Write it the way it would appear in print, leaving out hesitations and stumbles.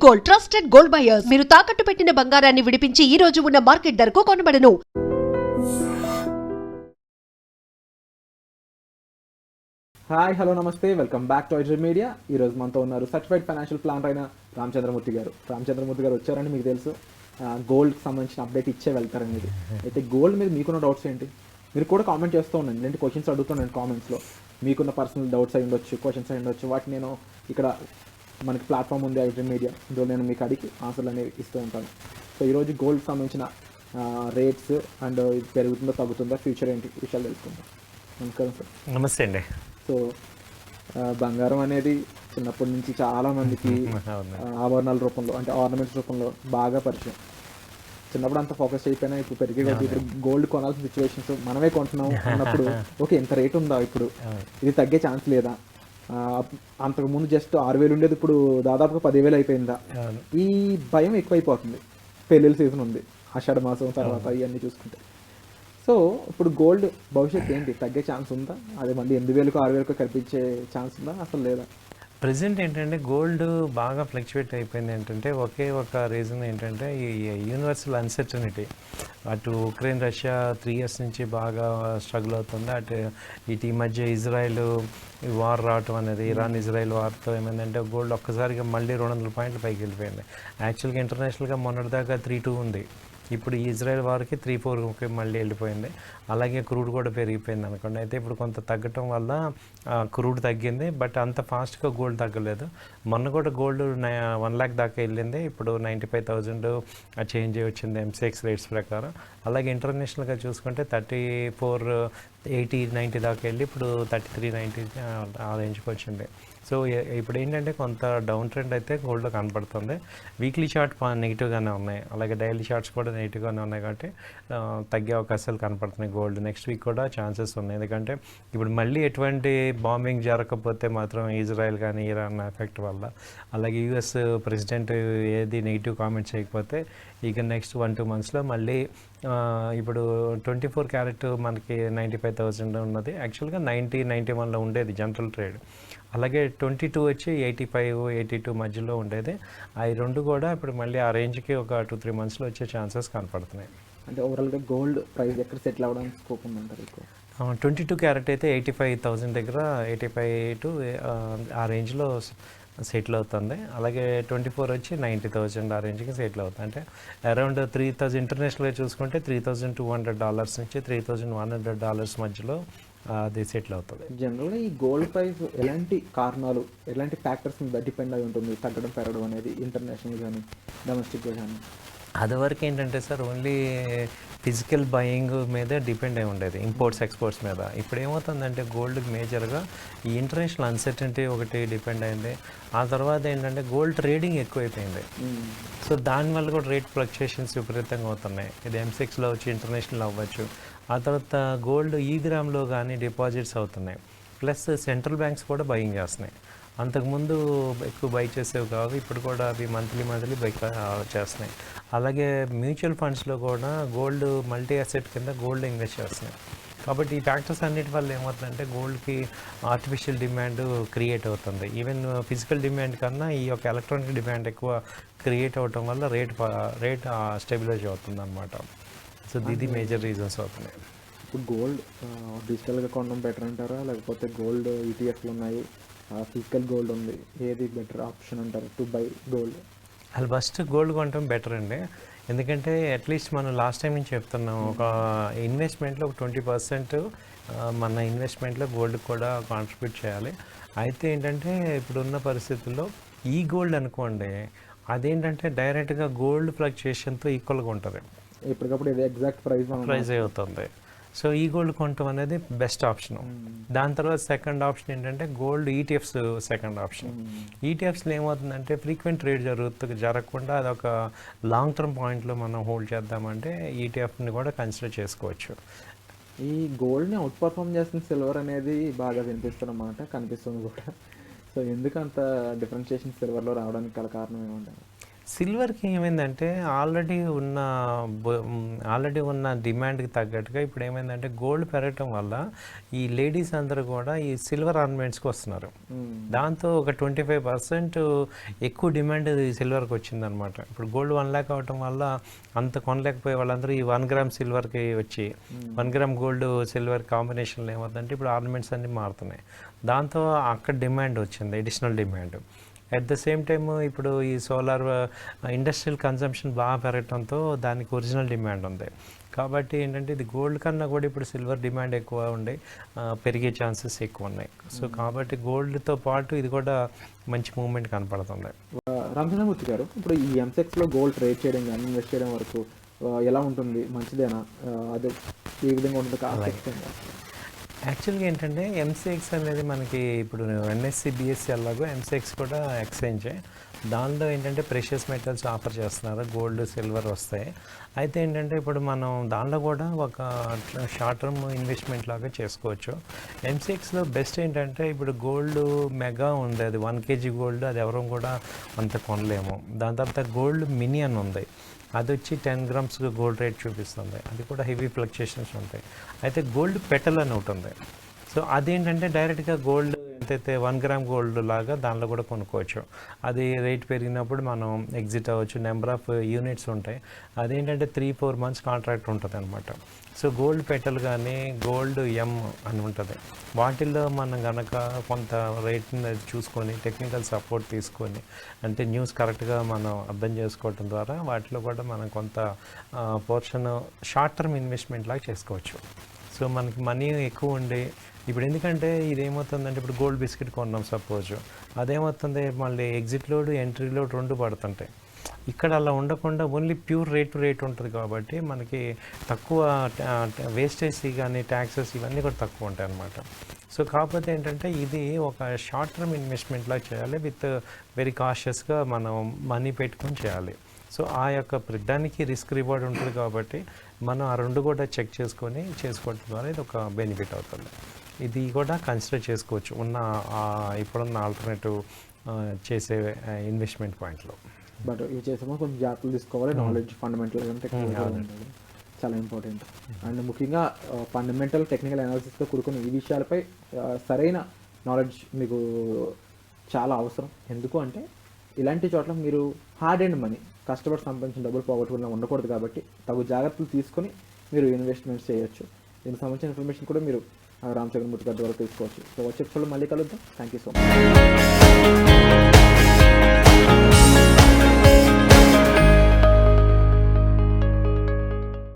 Gold, trusted gold buyers. మీరు తాకట్టు పెట్టిన బంగారాన్ని విడిపించి ఈ రోజు ఉన్న మార్కెట్ ధరకు కొనబడను. హాయ్, హలో, నమస్తే, welcome back to iDream media. ఈరోజు మనతో ఉన్నారు సర్టిఫైడ్ ఫైనాన్షియల్ ప్లానర్ అయిన రామచంద్రమూర్తి గారు వచ్చారని మీకు తెలుసు. గోల్డ్కి సంబంధించిన అప్డేట్ ఇచ్చే వెళ్తారనేది. అయితే గోల్డ్ మీద మీకున్న డౌట్స్ ఏంటి? మీరు కూడా కామెంట్ చేస్తూ ఉండండి, ఇలాంటి క్వశ్చన్స్ అడుగుతున్నాను కామెంట్స్లో. మీకున్న పర్సనల్ డౌట్స్ అయి ఉండొచ్చు, క్వశ్చన్స్ అయి ఉండొచ్చు. వాటిని నేను ఇక్కడ మనకి ప్లాట్ఫామ్ ఉంది ఐడ్రీమ్ మీడియా, ఇందులో నేను మీకు అడిగి ఆన్సర్లు అనేవి ఇస్తూ ఉంటాను. సో ఈరోజు గోల్డ్కి సంబంధించిన రేట్స్ అండ్ ఇది పెరుగుతుందో తగ్గుతుందో, ఫ్యూచర్ ఏంటి విషయాలు తెలుసుకుంటాం. నమస్కారం సార్. నమస్తే అండి. సో బంగారం అనేది చిన్నప్పటి నుంచి చాలా మందికి ఆభరణాల రూపంలో, అంటే ఆర్నమెంట్స్ రూపంలో బాగా పరిచయం. చిన్నప్పుడు అంత ఫోకస్ అయిపోయినా ఇప్పుడు పెరిగే కొద్ది ఇప్పుడు గోల్డ్ కొనాల్సిన సిచ్యువేషన్స్, మనమే కొంటున్నాం అన్నప్పుడు ఓకే ఎంత రేట్ ఉందా, ఇప్పుడు ఇది తగ్గే ఛాన్స్ లేదా, అంతకుముందు జస్ట్ 6,000 ఉండేది ఇప్పుడు దాదాపుగా 10,000 అయిపోయిందా, ఈ భయం ఎక్కువైపోతుంది. పెళ్ళిళ్ళ సీజన్ ఉంది, ఆషాఢ మాసం తర్వాత ఇవన్నీ చూసుకుంటే. సో ఇప్పుడు గోల్డ్ భవిష్యత్తు ఏంటి? తగ్గే ఛాన్స్ ఉందా? అదే మళ్ళీ 8,000కు 6,000కు కనిపించే ఛాన్స్ ఉందా, అసలు లేదా? ప్రజెంట్ ఏంటంటే గోల్డ్ బాగా ఫ్లక్చువేట్ అయిపోయింది. ఏంటంటే ఒకే ఒక రీజన్ ఏంటంటే ఈ యూనివర్సల్ అన్సర్టనిటీ. అటు ఉక్రెయిన్ రష్యా 3 years నుంచి బాగా స్ట్రగుల్ అవుతుంది. అటు ఇటు ఈ మధ్య ఇజ్రాయెల్ వార్ రావటం అనేది, ఇరాన్ ఇజ్రాయెల్ వార్తో ఏమైందంటే గోల్డ్ ఒక్కసారిగా మళ్ళీ 200 పాయింట్లు పైకి వెళ్ళిపోయింది. యాక్చువల్గా ఇంటర్నేషనల్గా మొన్నటిదాకా 3.2 ఉంది, ఇప్పుడు ఈ ఇజ్రాయెల్ వార్కి 3.4కి మళ్ళీ వెళ్ళిపోయింది. అలాగే క్రూడ్ కూడా పెరిగిపోయింది అనుకోండి. అయితే ఇప్పుడు కొంత తగ్గటం వల్ల క్రూడ్ తగ్గింది, బట్ అంత ఫాస్ట్గా గోల్డ్ తగ్గలేదు. మొన్న కూడా గోల్డ్ 1 lakh దాకా వెళ్ళింది, ఇప్పుడు 95,000 చేంజ్ వచ్చింది ఎంసెక్స్ రేట్స్ ప్రకారం. అలాగే ఇంటర్నేషనల్గా చూసుకుంటే 3480-90 దాకా వెళ్ళి ఇప్పుడు 3390 ఆ రేంజ్కి వచ్చింది. సో ఇప్పుడు ఏంటంటే కొంత డౌన్ ట్రెండ్ అయితే గోల్డ్లో కనపడుతుంది. వీక్లీ చార్ట్ నెగిటివ్గానే ఉన్నాయి, అలాగే డైలీ చార్ట్స్ కూడా నెగిటివ్గానే ఉన్నాయి. కాబట్టి తగ్గే అవకాశాలు కనపడుతున్నాయి గోల్డ్. నెక్స్ట్ వీక్ కూడా ఛాన్సెస్ ఉన్నాయి, ఎందుకంటే ఇప్పుడు మళ్ళీ ఎటువంటి బాంబింగ్ జరగకపోతే మాత్రం ఇజ్రాయెల్ కానీ ఇరాన్ ఎఫెక్ట్ వల్ల, అలాగే యూఎస్ ప్రెసిడెంట్ ఏది నెగిటివ్ కామెంట్ చేయకపోతే ఇక నెక్స్ట్ 1-2 monthsలో మళ్ళీ ఇప్పుడు 24 క్యారెట్ మనకి 95,000 ఉన్నది. యాక్చువల్గా 90-91లో ఉండేది జనరల్ ట్రేడ్. అలాగే 22 వచ్చి 85-82 మధ్యలో ఉండేది. అవి రెండు కూడా ఇప్పుడు మళ్ళీ ఆ రేంజ్కి ఒక 2-3 monthsలో వచ్చే ఛాన్సెస్ కనపడుతున్నాయి. అంటే ఓవరాల్గా గోల్డ్ ప్రైస్ ఎక్కడ సెటిల్ అవ్వడానికి స్కోప్ ఉందంటారు? 22 క్యారెట్ అయితే 85,000 దగ్గర, 85 to ఆ రేంజ్లో సెటిల్ అవుతుంది. అలాగే 24 వచ్చి 90,000 ఆ రేంజ్కి సెటిల్ అవుతుంది. అంటే అరౌండ్ 3,000 ఇంటర్నేషనల్గా చూసుకుంటే $3,200 నుంచి $3,100 మధ్యలో అది సెటిల్ అవుతుంది. జనరల్గా ఈ గోల్డ్ ప్రైస్ ఎలాంటి కారణాలు, ఎలాంటి ఫ్యాక్టర్స్ మీద డిపెండ్ అయి ఉంటుంది తగ్గడం పెరగడం అనేది, ఇంటర్నేషనల్ కానీ డొమెస్టిక్గా కానీ? అదివరకు ఏంటంటే సార్ ఓన్లీ ఫిజికల్ బయింగ్ మీదే డిపెండ్ అయి ఉండేది, ఇంపోర్ట్స్ ఎక్స్పోర్ట్స్ మీద. ఇప్పుడు ఏమవుతుందంటే గోల్డ్కి మేజర్గా ఈ ఇంటర్నేషనల్ అన్సర్టనిటీ ఒకటి డిపెండ్ అయింది. ఆ తర్వాత ఏంటంటే గోల్డ్ ట్రేడింగ్ ఎక్కువైపోయింది. సో దానివల్ల కూడా రేట్ ఫ్లక్చుయేషన్స్ విపరీతంగా అవుతున్నాయి. ఇది ఎంసెక్స్లో వచ్చి ఇంటర్నేషనల్ అవ్వచ్చు. ఆ తర్వాత గోల్డ్ ఈ గ్రామ్లో కానీ డిపాజిట్స్ అవుతున్నాయి. ప్లస్ సెంట్రల్ బ్యాంక్స్ కూడా బయింగ్ చేస్తున్నాయి. అంతకుముందు ఎక్కువ బై చేసేవి కావు, ఇప్పుడు కూడా అవి మంత్లీ బై చేస్తున్నాయి. అలాగే మ్యూచువల్ ఫండ్స్లో కూడా గోల్డ్ మల్టీ అసెట్ కింద గోల్డ్ ఇన్వెస్ట్ చేస్తున్నాయి. కాబట్టి ఈ ఫ్యాక్టర్స్ అన్నిటి వల్ల ఏమవుతుందంటే గోల్డ్కి ఆర్టిఫిషియల్ డిమాండ్ క్రియేట్ అవుతుంది. ఈవెన్ ఫిజికల్ డిమాండ్ కన్నా ఈ యొక్క ఎలక్ట్రానిక్ డిమాండ్ ఎక్కువ క్రియేట్ అవ్వటం వల్ల రేట్ స్టెబిలైజ్ అవుతుంది అనమాట. సో ఇది మేజర్ రీజన్స్ అవుతున్నాయి. ఇప్పుడు గోల్డ్ డిజిటల్గా కొనడం బెటర్ అంటారా, లేకపోతే గోల్డ్ ఈటీఎఫ్లు ఉన్నాయి, ఫిజికల్ గోల్డ్ ఉంది, ఏది బెటర్ ఆప్షన్ అంటారు టు బై గోల్డ్? అది ఫస్ట్ గోల్డ్ కొనడం బెటర్ అండి. ఎందుకంటే అట్లీస్ట్ మనం లాస్ట్ టైం నుంచి చెప్తున్నాం, ఒక ఇన్వెస్ట్మెంట్లో ఒక 20% మన ఇన్వెస్ట్మెంట్లో గోల్డ్ కూడా కాంట్రిబ్యూట్ చేయాలి. అయితే ఏంటంటే ఇప్పుడున్న పరిస్థితుల్లో ఈ గోల్డ్ అనుకోండి, అదేంటంటే డైరెక్ట్గా గోల్డ్ ఫ్లక్చుయేషన్తో ఈక్వల్గా ఉంటుంది, ఎప్పటికప్పుడు ఇది ఎగ్జాక్ట్ ప్రైస్ అవుతుంది. సో ఈ గోల్డ్ కొనటం అనేది బెస్ట్ ఆప్షన్. దాని తర్వాత సెకండ్ ఆప్షన్ ఏంటంటే గోల్డ్ ఈటీఎఫ్స్ సెకండ్ ఆప్షన్. ఈటీఎఫ్స్లో ఏమవుతుందంటే ఫ్రీక్వెంట్ ట్రేడ్ జరగకుండా అదొక లాంగ్ టర్మ్ పాయింట్లో మనం హోల్డ్ చేద్దామంటే ఈటీఎఫ్ని కూడా కన్సిడర్ చేసుకోవచ్చు. ఈ గోల్డ్ని అవుట్ పర్ఫామ్ చేస్తున్న సిల్వర్ అనేది బాగా కనిపిస్తుంది కూడా. సో ఎందుకు అంత డిఫరెన్షియేషన్ సిల్వర్లో రావడానికి గల కారణం ఏమంటారు? సిల్వర్కి ఏమైందంటే ఆల్రెడీ ఉన్న డిమాండ్కి తగ్గట్టుగా ఇప్పుడు ఏమైందంటే గోల్డ్ పెరగటం వల్ల ఈ లేడీస్ అందరూ కూడా ఈ సిల్వర్ ఆర్నమెంట్స్కి వస్తున్నారు. దాంతో ఒక 25% ఎక్కువ డిమాండ్ సిల్వర్కి వచ్చిందనమాట. ఇప్పుడు గోల్డ్ 1 lakh అవటం వల్ల అంత కొనలేకపోయే వాళ్ళందరూ ఈ 1 gram సిల్వర్కి వచ్చి 1 gram గోల్డ్ సిల్వర్ కాంబినేషన్లో ఏమవుతుందంటే ఇప్పుడు ఆర్నమెంట్స్ అన్నీ మారుతున్నాయి. దాంతో అక్కడ డిమాండ్ వచ్చింది, additional demand. At the same time ఇప్పుడు ఈ సోలార్ ఇండస్ట్రియల్ కన్జంప్షన్ బాగా పెరగడంతో దానికి ఒరిజినల్ డిమాండ్ ఉంది. కాబట్టి ఏంటంటే ఇది గోల్డ్ కన్నా కూడా ఇప్పుడు సిల్వర్ డిమాండ్ ఎక్కువ ఉండి పెరిగే ఛాన్సెస్ ఎక్కువ ఉన్నాయి. సో కాబట్టి గోల్డ్తో పాటు ఇది కూడా మంచి మూవ్మెంట్ కనపడుతుంది. రామచంద్రమూర్తి గారు, ఇప్పుడు ఈ ఎంసెక్స్లో గోల్డ్ ట్రేడ్ చేయడం కానీ ఇన్వెస్ట్ చేయడం వరకు ఎలా ఉంటుంది? మంచిదేనా? అది ఏ విధంగా ఉంటుంది? యాక్చువల్గా ఏంటంటే ఎంసీఎక్స్ అనేది మనకి ఇప్పుడు ఎన్ఎస్సి బిఎస్సి అలాగో ఎంసీఎక్స్ కూడా ఎక్స్చేంజే. దానిలో ఏంటంటే ప్రెషియస్ మెటల్స్ ఆఫర్ చేస్తున్నారు, గోల్డ్ సిల్వర్ వస్తాయి. అయితే ఏంటంటే ఇప్పుడు మనం దానిలో కూడా ఒక షార్ట్ టర్మ్ ఇన్వెస్ట్మెంట్ లాగా చేసుకోవచ్చు. ఎంసీఎక్స్లో బెస్ట్ ఏంటంటే ఇప్పుడు గోల్డ్ మెగా ఉంది, అది 1 kg గోల్డ్, అది ఎవరూ కూడా అంత కొనలేము. దాని తర్వాత గోల్డ్ మినీ అని ఉంది, అది వచ్చి 10 grams గోల్డ్ రేట్ చూపిస్తుంది, అది కూడా హెవీ ఫ్లక్చుయేషన్స్ ఉంటాయి. అయితే గోల్డ్ పెటల్ అని ఒకటి ఉంది. సో అదేంటంటే డైరెక్ట్గా గోల్డ్ ఎంతైతే 1 gram గోల్డ్ లాగా దానిలో కూడా కొనుక్కోవచ్చు. అది రేట్ పెరిగినప్పుడు మనం ఎగ్జిట్ అవ్వచ్చు. నెంబర్ ఆఫ్ యూనిట్స్ ఉంటాయి. అదేంటంటే 3-4 months కాంట్రాక్ట్ ఉంటుంది అనమాట. సో గోల్డ్ పెటల్ కానీ గోల్డ్ ఎమ్ అని ఉంటుంది. వాటిల్లో మనం కనుక కొంత రేట్ని చూసుకొని టెక్నికల్ సపోర్ట్ తీసుకొని అంటే న్యూస్ కరెక్ట్గా మనం అర్థం చేసుకోవటం ద్వారా వాటిలో కూడా మనం కొంత పోర్షన్ షార్ట్ టర్మ్ ఇన్వెస్ట్మెంట్ లాగా చేసుకోవచ్చు. సో మనకి మనీ ఎక్కువ ఉండి ఇప్పుడు ఎందుకంటే ఇది ఏమవుతుందంటే ఇప్పుడు గోల్డ్ బిస్కెట్ కొన్నాం సపోజ్, అదేమవుతుంది మళ్ళీ ఎగ్జిట్ లోడ్ ఎంట్రీ లోడ్ 2 పడుతుంటాయి. ఇక్కడ అలా ఉండకుండా ఓన్లీ ప్యూర్ రేట్ ఉంటుంది కాబట్టి మనకి తక్కువ వేస్టేజ్ కానీ ట్యాక్సెస్ ఇవన్నీ కూడా తక్కువ ఉంటాయి అన్నమాట. సో కాకపోతే ఏంటంటే ఇది ఒక షార్ట్ టర్మ్ ఇన్వెస్ట్మెంట్ లాగా చేయాలి, విత్ వెరీ కాషియస్గా మనం మనీ పెట్టుకొని చేయాలి. సో ఆ యొక్క దానికి రిస్క్ రివార్డ్ ఉంటుంది కాబట్టి మనం ఆ 2 కూడా చెక్ చేసుకొని చేసుకోవడం ద్వారా ఇది ఒక బెనిఫిట్ అవుతుంది. ఇది కూడా కన్సిడర్ చేసుకోవచ్చు ఇప్పుడున్న ఆల్టర్నేటివ్ చేసే ఇన్వెస్ట్మెంట్ పాయింట్లో. బట్ ఇవి చేసామో కొంచెం జాగ్రత్తలు తీసుకోవాలి. నాలెడ్జ్ ఫండమెంటల్ అంటే చాలా ఇంపార్టెంట్. అండ్ ముఖ్యంగా ఫండమెంటల్ టెక్నికల్ అనాలిసిస్తో కూడుకున్న ఈ విషయాలపై సరైన నాలెడ్జ్ మీకు చాలా అవసరం. ఎందుకు అంటే ఇలాంటి చోట్ల మీరు హార్డ్ అండ్ మనీ కష్టపడి సంపాదించిన డబ్బులు పోగొట్టుకున్నా ఉండకూడదు. కాబట్టి తగు జాగ్రత్తలు తీసుకొని మీరు ఇన్వెస్ట్మెంట్స్ చేయొచ్చు. దీనికి సంబంధించిన ఇన్ఫర్మేషన్ కూడా మీరు రామచంద్రమూర్తి గారి ద్వారా తీసుకోవచ్చు. సో వచ్చే ఎపిసోడ్లో మళ్ళీ కలుద్దాం. Thank you so much.